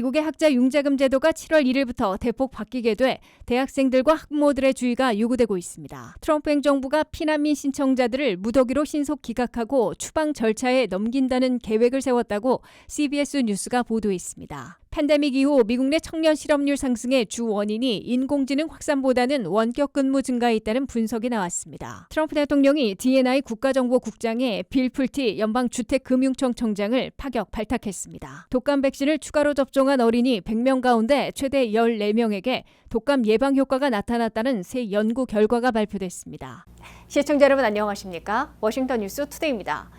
미국의 학자 융자금 제도가 7월 1일부터 대폭 바뀌게 돼 대학생들과 학부모들의 주의가 요구되고 있습니다. 트럼프 행정부가 피난민 신청자들을 무더기로 신속 기각하고 추방 절차에 넘긴다는 계획을 세웠다고 CBS 뉴스가 보도했습니다. 팬데믹 이후 미국 내 청년 실업률 상승의 주 원인이 인공지능 확산보다는 원격 근무 증가에 있다는 분석이 나왔습니다. 트럼프 대통령이 DNI 국가정보국장에 빌 풀티 연방주택금융청 청장을 파격 발탁했습니다. 독감 백신을 추가로 접종한 어린이 100명 가운데 최대 14명에게 독감 예방 효과가 나타났다는 새 연구 결과가 발표됐습니다. 시청자 여러분 안녕하십니까? 워싱턴 뉴스 투데이입니다.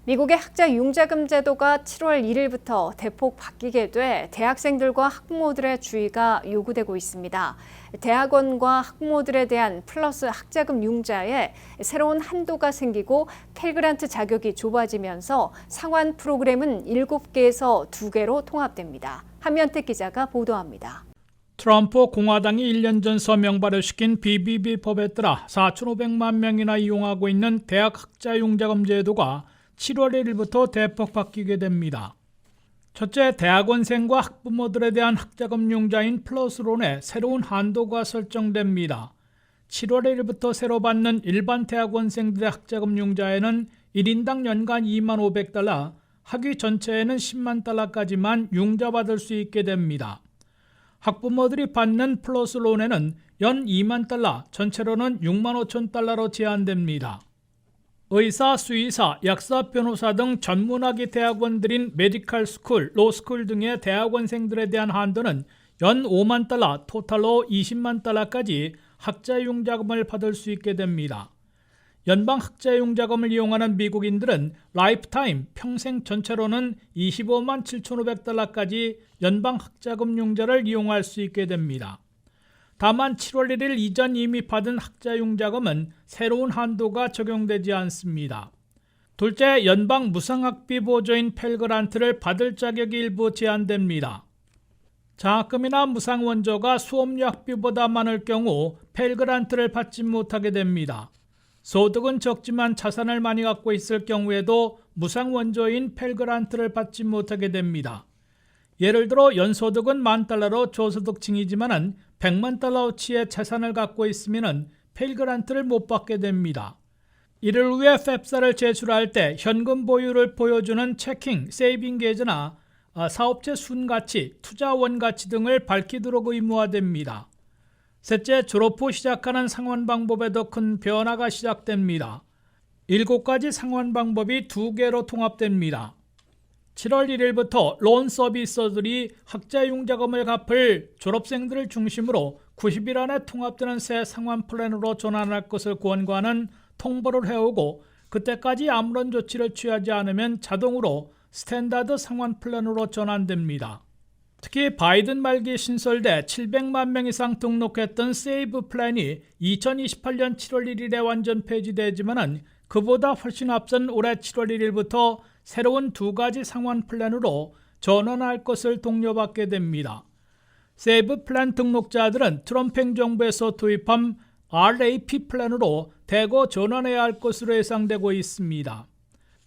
미국의 학자 융자금 제도가 7월 1일부터 대폭 바뀌게 돼 대학생들과 학부모들의 주의가 요구되고 있습니다. 대학원과 학부모들에 대한 플러스 학자금 융자에 새로운 한도가 생기고 펠그란트 자격이 좁아지면서 상환 프로그램은 7개에서 2개로 통합됩니다. 한면택 기자가 보도합니다. 트럼프 공화당이 1년 전 서명 발효시킨 BBB법에 따라 4,500만 명이나 이용하고 있는 대학 학자 융자금 제도가 7월 1일부터 대폭 바뀌게 됩니다. 첫째, 대학원생과 학부모들에 대한 학자금 융자인 플러스론에 새로운 한도가 설정됩니다. 7월 1일부터 새로 받는 일반 대학원생들의 학자금 융자에는 1인당 연간 $25,000, 학위 전체에는 $100,000까지만 융자받을 수 있게 됩니다. 학부모들이 받는 플러스론에는 연 $20,000, 전체로는 $65,000로 제한됩니다. 의사, 수의사, 약사, 변호사 등 전문학위 대학원들인 메디컬 스쿨, 로스쿨 등의 대학원생들에 대한 한도는 연 $50,000, 토탈로 $200,000까지 학자융자금을 받을 수 있게 됩니다. 연방 학자융자금을 이용하는 미국인들은 라이프타임, 평생 전체로는 $257,500까지 연방 학자금 융자를 이용할 수 있게 됩니다. 다만 7월 1일 이전 이미 받은 학자융자금은 새로운 한도가 적용되지 않습니다. 둘째, 연방 무상학비 보조인 펠그란트를 받을 자격이 일부 제한됩니다. 장학금이나 무상원조가 수업료 학비보다 많을 경우 펠그란트를 받지 못하게 됩니다. 소득은 적지만 자산을 많이 갖고 있을 경우에도 무상원조인 펠그란트를 받지 못하게 됩니다. 예를 들어 연소득은 $10,000로 저소득층이지만 $10,000,000어치의 재산을 갖고 있으면 펠그란트를 못 받게 됩니다. 이를 위해 팹사를 제출할 때 현금 보유를 보여주는 체킹, 세이빙 계좌나 사업체 순가치, 투자원 가치 등을 밝히도록 의무화됩니다. 셋째, 졸업 후 시작하는 상환 방법에도 큰 변화가 시작됩니다. 7가지 상환 방법이 2개로 통합됩니다. 7월 1일부터 론 서비서들이 학자융자금을 갚을 졸업생들을 중심으로 90일 안에 통합되는 새 상환 플랜으로 전환할 것을 권고하는 통보를 해오고 그때까지 아무런 조치를 취하지 않으면 자동으로 스탠다드 상환 플랜으로 전환됩니다. 특히 바이든 말기 신설돼 700만 명 이상 등록했던 세이브 플랜이 2028년 7월 1일에 완전 폐지되지만 그보다 훨씬 앞선 올해 7월 1일부터 새로운 2가지 상환 플랜으로 전환할 것을 독려받게 됩니다. 세이브 플랜 등록자들은 트럼프 행정부에서 도입한 RAP 플랜으로 대거 전환해야 할 것으로 예상되고 있습니다.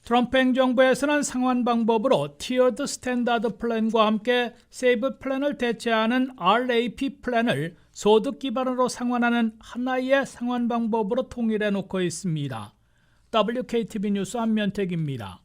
트럼프 행정부에서는 상환 방법으로 티어드 스탠다드 플랜과 함께 세이브 플랜을 대체하는 RAP 플랜을 소득 기반으로 상환하는 하나의 상환 방법으로 통일해 놓고 있습니다. WKTV 뉴스 한면택입니다.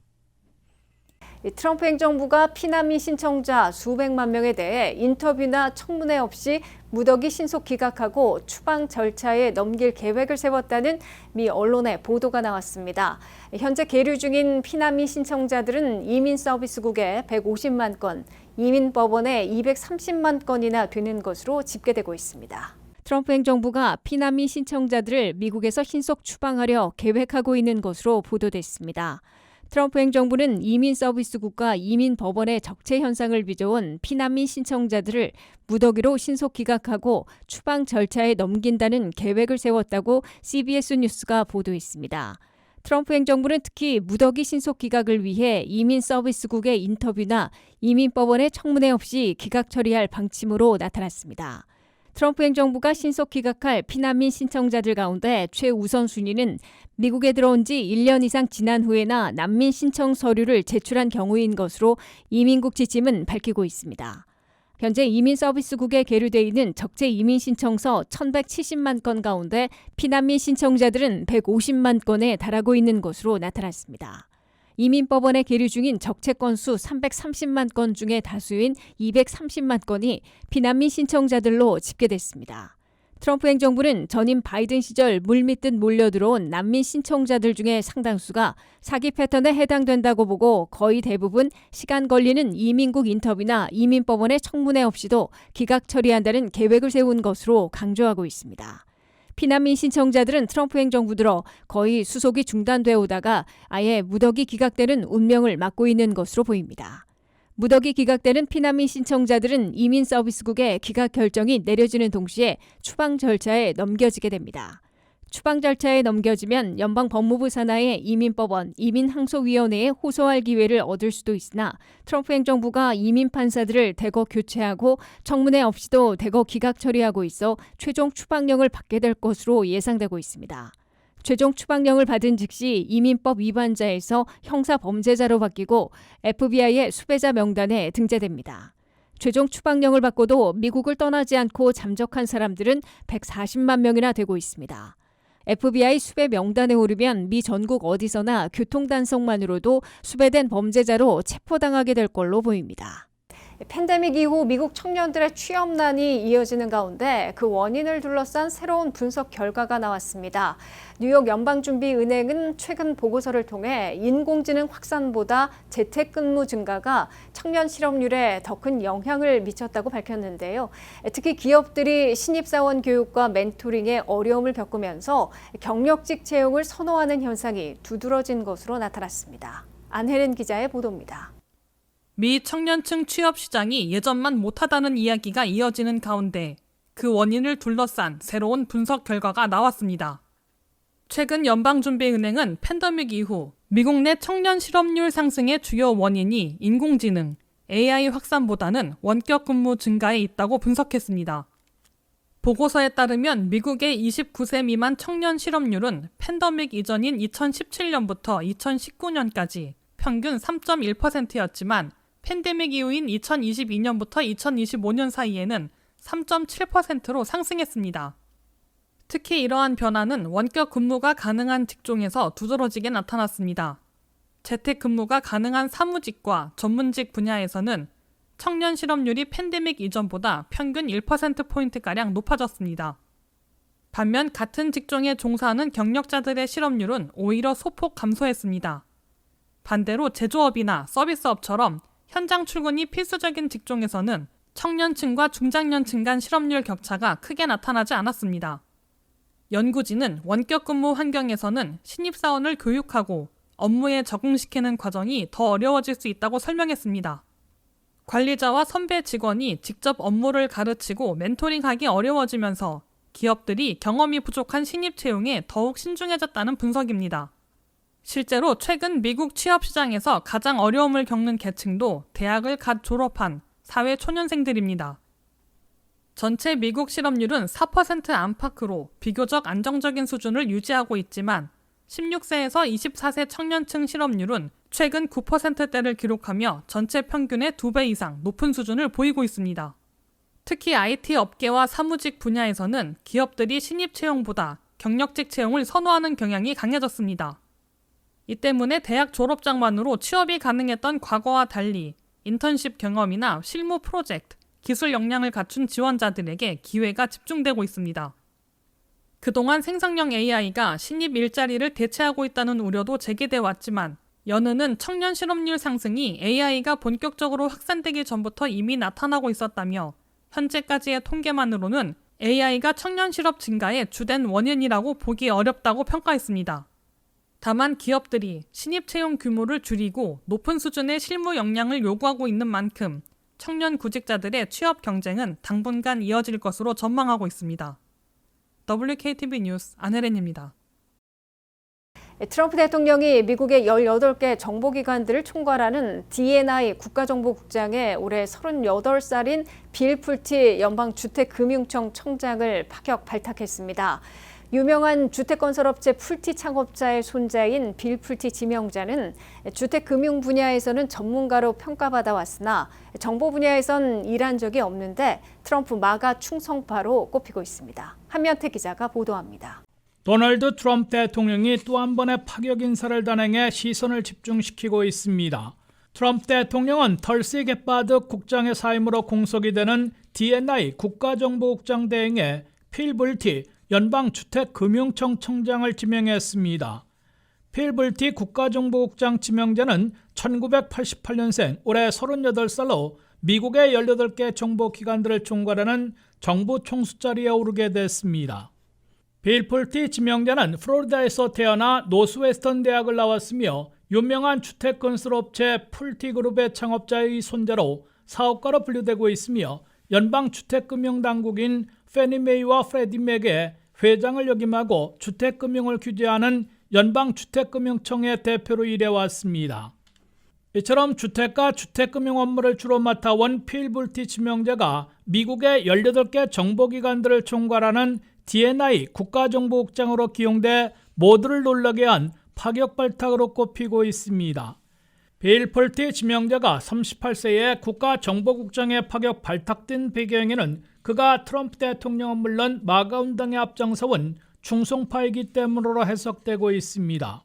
트럼프 행정부가 피난민 신청자 수백만 명에 대해 인터뷰나 청문회 없이 무더기 신속 기각하고 추방 절차에 넘길 계획을 세웠다는 미 언론의 보도가 나왔습니다. 현재 계류 중인 피난민 신청자들은 이민서비스국에 150만 건, 이민법원에 230만 건이나 되는 것으로 집계되고 있습니다. 트럼프 행정부가 피난민 신청자들을 미국에서 신속 추방하려 계획하고 있는 것으로 보도됐습니다. 트럼프 행정부는 이민서비스국과 이민법원의 적체 현상을 빚어온 피난민 신청자들을 무더기로 신속 기각하고 추방 절차에 넘긴다는 계획을 세웠다고 CBS 뉴스가 보도했습니다. 트럼프 행정부는 특히 무더기 신속 기각을 위해 이민서비스국의 인터뷰나 이민법원의 청문회 없이 기각 처리할 방침으로 나타났습니다. 트럼프 행정부가 신속 기각할 피난민 신청자들 가운데 최우선 순위는 미국에 들어온 지 1년 이상 지난 후에나 난민 신청 서류를 제출한 경우인 것으로 이민국 지침은 밝히고 있습니다. 현재 이민서비스국에 계류돼 있는 적재 이민 신청서 1,170만 건 가운데 피난민 신청자들은 150만 건에 달하고 있는 것으로 나타났습니다. 이민법원에 계류 중인 적체 건수 330만 건 중에 다수인 230만 건이 피난민 신청자들로 집계됐습니다. 트럼프 행정부는 전임 바이든 시절 물밀듯 몰려들어온 난민 신청자들 중에 상당수가 사기 패턴에 해당된다고 보고 거의 대부분 시간 걸리는 이민국 인터뷰나 이민법원의 청문회 없이도 기각 처리한다는 계획을 세운 것으로 강조하고 있습니다. 피난민 신청자들은 트럼프 행정부 들어 거의 수속이 중단돼 오다가 아예 무더기 기각되는 운명을 맞고 있는 것으로 보입니다. 무더기 기각되는 피난민 신청자들은 이민서비스국의 기각 결정이 내려지는 동시에 추방 절차에 넘겨지게 됩니다. 추방 절차에 넘겨지면 연방법무부 산하의 이민법원, 이민항소위원회에 호소할 기회를 얻을 수도 있으나 트럼프 행정부가 이민 판사들을 대거 교체하고 청문회 없이도 대거 기각 처리하고 있어 최종 추방령을 받게 될 것으로 예상되고 있습니다. 최종 추방령을 받은 즉시 이민법 위반자에서 형사범죄자로 바뀌고 FBI의 수배자 명단에 등재됩니다. 최종 추방령을 받고도 미국을 떠나지 않고 잠적한 사람들은 140만 명이나 되고 있습니다. FBI 수배 명단에 오르면 미 전국 어디서나 교통단속만으로도 수배된 범죄자로 체포당하게 될 걸로 보입니다. 팬데믹 이후 미국 청년들의 취업난이 이어지는 가운데 그 원인을 둘러싼 새로운 분석 결과가 나왔습니다. 뉴욕 연방준비은행은 최근 보고서를 통해 인공지능 확산보다 재택근무 증가가 청년 실업률에 더 큰 영향을 미쳤다고 밝혔는데요. 특히 기업들이 신입사원 교육과 멘토링에 어려움을 겪으면서 경력직 채용을 선호하는 현상이 두드러진 것으로 나타났습니다. 안혜린 기자의 보도입니다. 미 청년층 취업 시장이 예전만 못하다는 이야기가 이어지는 가운데 그 원인을 둘러싼 새로운 분석 결과가 나왔습니다. 최근 연방준비은행은 팬데믹 이후 미국 내 청년 실업률 상승의 주요 원인이 인공지능, AI 확산보다는 원격 근무 증가에 있다고 분석했습니다. 보고서에 따르면 미국의 29세 미만 청년 실업률은 팬데믹 이전인 2017년부터 2019년까지 평균 3.1%였지만 팬데믹 이후인 2022년부터 2025년 사이에는 3.7%로 상승했습니다. 특히 이러한 변화는 원격 근무가 가능한 직종에서 두드러지게 나타났습니다. 재택근무가 가능한 사무직과 전문직 분야에서는 청년 실업률이 팬데믹 이전보다 평균 1%포인트가량 높아졌습니다. 반면 같은 직종에 종사하는 경력자들의 실업률은 오히려 소폭 감소했습니다. 반대로 제조업이나 서비스업처럼 현장 출근이 필수적인 직종에서는 청년층과 중장년층 간 실업률 격차가 크게 나타나지 않았습니다. 연구진은 원격 근무 환경에서는 신입사원을 교육하고 업무에 적응시키는 과정이 더 어려워질 수 있다고 설명했습니다. 관리자와 선배 직원이 직접 업무를 가르치고 멘토링하기 어려워지면서 기업들이 경험이 부족한 신입 채용에 더욱 신중해졌다는 분석입니다. 실제로 최근 미국 취업 시장에서 가장 어려움을 겪는 계층도 대학을 갓 졸업한 사회 초년생들입니다. 전체 미국 실업률은 4% 안팎으로 비교적 안정적인 수준을 유지하고 있지만 16세에서 24세 청년층 실업률은 최근 9%대를 기록하며 전체 평균의 2배 이상 높은 수준을 보이고 있습니다. 특히 IT 업계와 사무직 분야에서는 기업들이 신입 채용보다 경력직 채용을 선호하는 경향이 강해졌습니다. 이 때문에 대학 졸업장만으로 취업이 가능했던 과거와 달리 인턴십 경험이나 실무 프로젝트, 기술 역량을 갖춘 지원자들에게 기회가 집중되고 있습니다. 그동안 생성형 AI가 신입 일자리를 대체하고 있다는 우려도 제기돼 왔지만 연은은 청년 실업률 상승이 AI가 본격적으로 확산되기 전부터 이미 나타나고 있었다며 현재까지의 통계만으로는 AI가 청년 실업 증가의 주된 원인이라고 보기 어렵다고 평가했습니다. 다만 기업들이 신입 채용 규모를 줄이고 높은 수준의 실무 역량을 요구하고 있는 만큼 청년 구직자들의 취업 경쟁은 당분간 이어질 것으로 전망하고 있습니다. WKTV 뉴스 안혜린입니다. 트럼프 대통령이 미국의 18개 정보기관들을 총괄하는 D&I 국가정보국장에 올해 38살인 빌 풀티 연방주택금융청 청장을 파격 발탁했습니다. 유명한 주택건설업체 풀티 창업자의 손자인 빌 풀티 지명자는 주택금융 분야에서는 전문가로 평가받아 왔으나 정보 분야에선 일한 적이 없는데 트럼프 마가 충성파로 꼽히고 있습니다. 한면태 기자가 보도합니다. 도널드 트럼프 대통령이 또 한 번의 파격 인사를 단행해 시선을 집중시키고 있습니다. 트럼프 대통령은 털시 겟바드 국장의 사임으로 공석이 되는 DNI 국가정보국장 대행에 필 불티 연방주택금융청 청장을 지명했습니다. 필 불티 국가정보국장 지명자는 1988년생 올해 38살로 미국의 18개 정보기관들을 총괄하는 정부 총수 자리에 오르게 됐습니다. 빌 풀티 지명자는 플로리다에서 태어나 노스웨스턴 대학을 나왔으며 유명한 주택건설업체 풀티그룹의 창업자의 손자로 사업가로 분류되고 있으며 연방주택금융당국인 페니메이와 프레디맥의 회장을 역임하고 주택금융을 규제하는 연방주택금융청의 대표로 일해왔습니다. 이처럼 주택과 주택금융 업무를 주로 맡아온 필 불티 지명자가 미국의 18개 정보기관들을 총괄하는 DNI 국가정보국장으로 기용돼 모두를 놀라게 한 파격발탁으로 꼽히고 있습니다. 빌 풀티 지명자가 38세에 국가정보국장에 파격 발탁된 배경에는 그가 트럼프 대통령은 물론 마가 운동에 앞장서온 충성파이기 때문으로 해석되고 있습니다.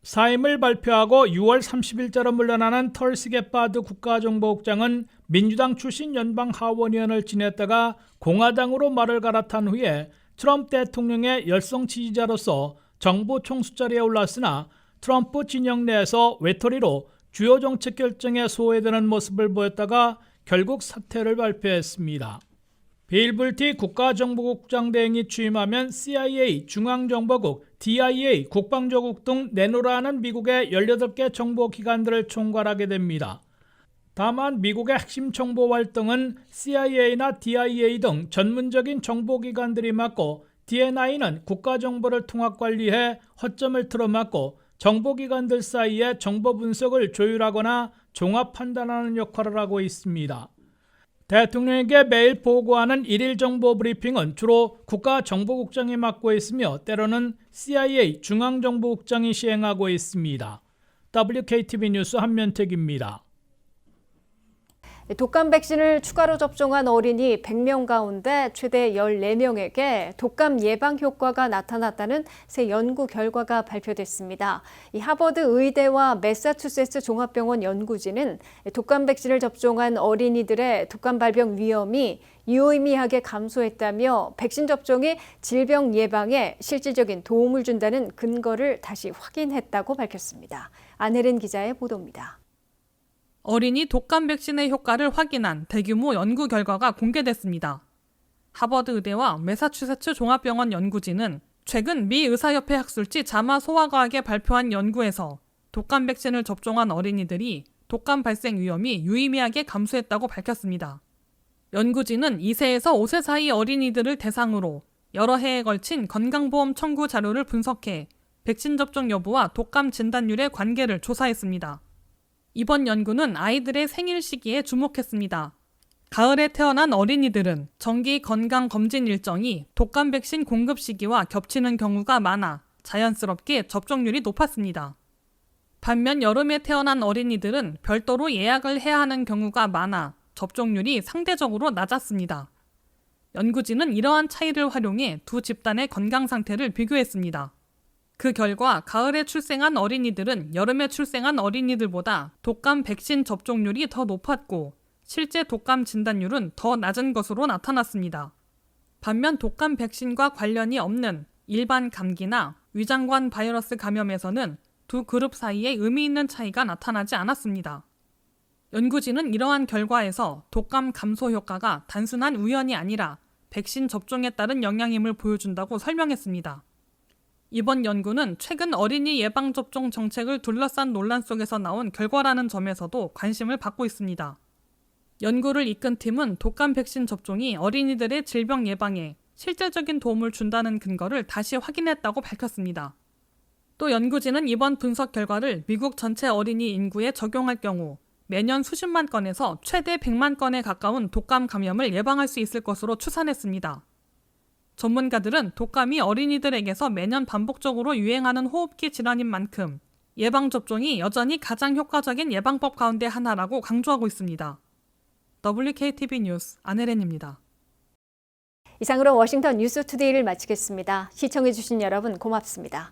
사임을 발표하고 6월 30일자로 물러나는 털시 겟바드 국가정보국장은 민주당 출신 연방 하원의원을 지냈다가 공화당으로 말을 갈아탄 후에 트럼프 대통령의 열성 지지자로서 정부 총수 자리에 올랐으나 트럼프 진영 내에서 외톨이로 주요 정책 결정에 소외되는 모습을 보였다가 결국 사퇴를 발표했습니다. 빌 불티 국가정보국장 대행이 취임하면 CIA 중앙정보국, DIA 국방조국 등 내노라하는 미국의 18개 정보기관들을 총괄하게 됩니다. 다만 미국의 핵심 정보 활동은 CIA나 DIA 등 전문적인 정보기관들이 맡고 DNI는 국가정보를 통합관리해 허점을 틀어막고 정보기관들 사이의 정보 분석을 조율하거나 종합 판단하는 역할을 하고 있습니다. 대통령에게 매일 보고하는 일일 정보 브리핑은 주로 국가정보국장이 맡고 있으며 때로는 CIA 중앙정보국장이 시행하고 있습니다. WKTV 뉴스 한면택입니다. 독감 백신을 추가로 접종한 어린이 100명 가운데 최대 14명에게 독감 예방 효과가 나타났다는 새 연구 결과가 발표됐습니다. 이 하버드 의대와 매사추세츠 종합병원 연구진은 독감 백신을 접종한 어린이들의 독감 발병 위험이 유의미하게 감소했다며 백신 접종이 질병 예방에 실질적인 도움을 준다는 근거를 다시 확인했다고 밝혔습니다. 안혜린 기자의 보도입니다. 어린이 독감 백신의 효과를 확인한 대규모 연구 결과가 공개됐습니다. 하버드 의대와 매사추세츠 종합병원 연구진은 최근 미 의사협회 학술지 자마 소아과학에 발표한 연구에서 독감 백신을 접종한 어린이들이 독감 발생 위험이 유의미하게 감소했다고 밝혔습니다. 연구진은 2세에서 5세 사이 어린이들을 대상으로 여러 해에 걸친 건강보험 청구 자료를 분석해 백신 접종 여부와 독감 진단율의 관계를 조사했습니다. 이번 연구는 아이들의 생일 시기에 주목했습니다. 가을에 태어난 어린이들은 정기 건강검진 일정이 독감 백신 공급 시기와 겹치는 경우가 많아 자연스럽게 접종률이 높았습니다. 반면 여름에 태어난 어린이들은 별도로 예약을 해야 하는 경우가 많아 접종률이 상대적으로 낮았습니다. 연구진은 이러한 차이를 활용해 두 집단의 건강 상태를 비교했습니다. 그 결과 가을에 출생한 어린이들은 여름에 출생한 어린이들보다 독감 백신 접종률이 더 높았고 실제 독감 진단율은 더 낮은 것으로 나타났습니다. 반면 독감 백신과 관련이 없는 일반 감기나 위장관 바이러스 감염에서는 두 그룹 사이에 의미 있는 차이가 나타나지 않았습니다. 연구진은 이러한 결과에서 독감 감소 효과가 단순한 우연이 아니라 백신 접종에 따른 영향임을 보여준다고 설명했습니다. 이번 연구는 최근 어린이 예방접종 정책을 둘러싼 논란 속에서 나온 결과라는 점에서도 관심을 받고 있습니다. 연구를 이끈 팀은 독감 백신 접종이 어린이들의 질병 예방에 실질적인 도움을 준다는 근거를 다시 확인했다고 밝혔습니다. 또 연구진은 이번 분석 결과를 미국 전체 어린이 인구에 적용할 경우 매년 수십만 건에서 최대 100만 건에 가까운 독감 감염을 예방할 수 있을 것으로 추산했습니다. 전문가들은 독감이 어린이들에게서 매년 반복적으로 유행하는 호흡기 질환인 만큼 예방접종이 여전히 가장 효과적인 예방법 가운데 하나라고 강조하고 있습니다. WKTV 뉴스 안혜린입니다. 이상으로 워싱턴 뉴스투데이를 마치겠습니다. 시청해주신 여러분 고맙습니다.